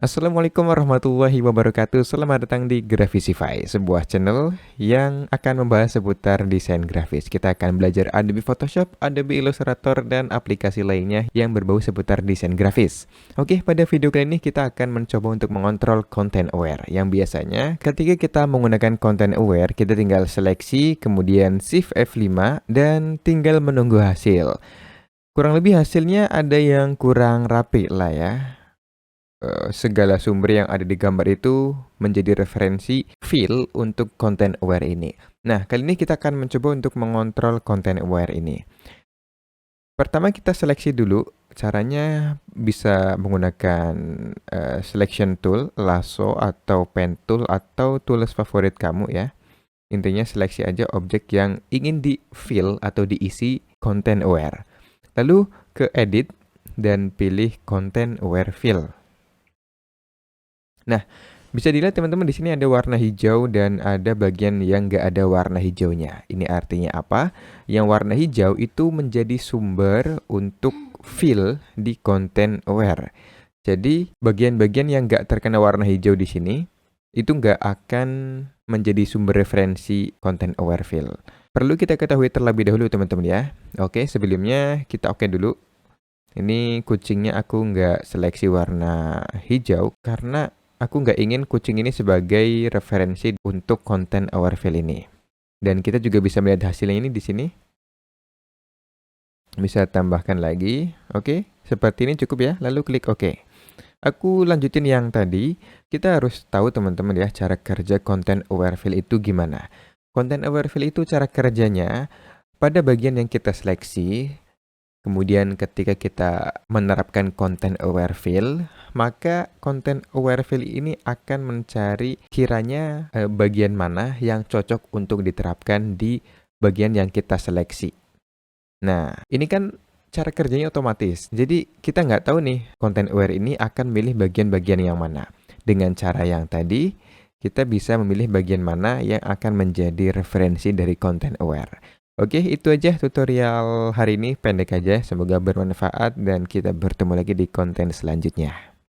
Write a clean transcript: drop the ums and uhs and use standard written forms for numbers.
Assalamualaikum warahmatullahi wabarakatuh. Selamat datang di Grafisify, sebuah channel yang akan membahas seputar desain grafis. Kita akan belajar Adobe Photoshop, Adobe Illustrator, dan aplikasi lainnya yang berbau seputar desain grafis. Oke, pada video kali ini kita akan mencoba untuk mengontrol content aware. Yang biasanya ketika kita menggunakan content aware, kita tinggal seleksi, kemudian Shift F5, dan tinggal menunggu hasil. Kurang lebih hasilnya ada yang kurang rapi lah ya. Segala sumber yang ada di gambar itu menjadi referensi fill untuk content aware ini. Nah, kali ini kita akan mencoba untuk mengontrol content aware ini. Pertama kita seleksi dulu. Caranya bisa menggunakan selection tool, lasso atau pen tool atau tools favorit kamu ya. Intinya seleksi aja objek yang ingin di fill atau diisi content aware. Lalu ke edit dan pilih content aware fill. Nah, bisa dilihat teman-teman di sini ada warna hijau dan ada bagian yang nggak ada warna hijaunya. Ini artinya apa? Yang warna hijau itu menjadi sumber untuk fill di content aware. Jadi, bagian-bagian yang nggak terkena warna hijau di sini, itu nggak akan menjadi sumber referensi content aware fill. Perlu kita ketahui terlebih dahulu teman-teman ya. Oke, sebelumnya kita oke dulu. Ini kucingnya aku nggak seleksi warna hijau karena aku nggak ingin kucing ini sebagai referensi untuk content aware fill ini. Dan kita juga bisa melihat hasilnya ini di sini. Bisa tambahkan lagi. Oke, seperti ini cukup ya. Lalu klik OK. Aku lanjutin yang tadi. Kita harus tahu teman-teman ya cara kerja content aware fill itu gimana. Content aware fill itu cara kerjanya pada bagian yang kita seleksi. Kemudian ketika kita menerapkan content aware fill, maka content aware fill ini akan mencari kiranya bagian mana yang cocok untuk diterapkan di bagian yang kita seleksi. Nah, ini kan cara kerjanya otomatis. Jadi kita nggak tahu nih content aware ini akan milih bagian-bagian yang mana. Dengan cara yang tadi, kita bisa memilih bagian mana yang akan menjadi referensi dari content aware. Oke, itu aja tutorial hari ini, pendek aja, semoga bermanfaat dan kita bertemu lagi di konten selanjutnya.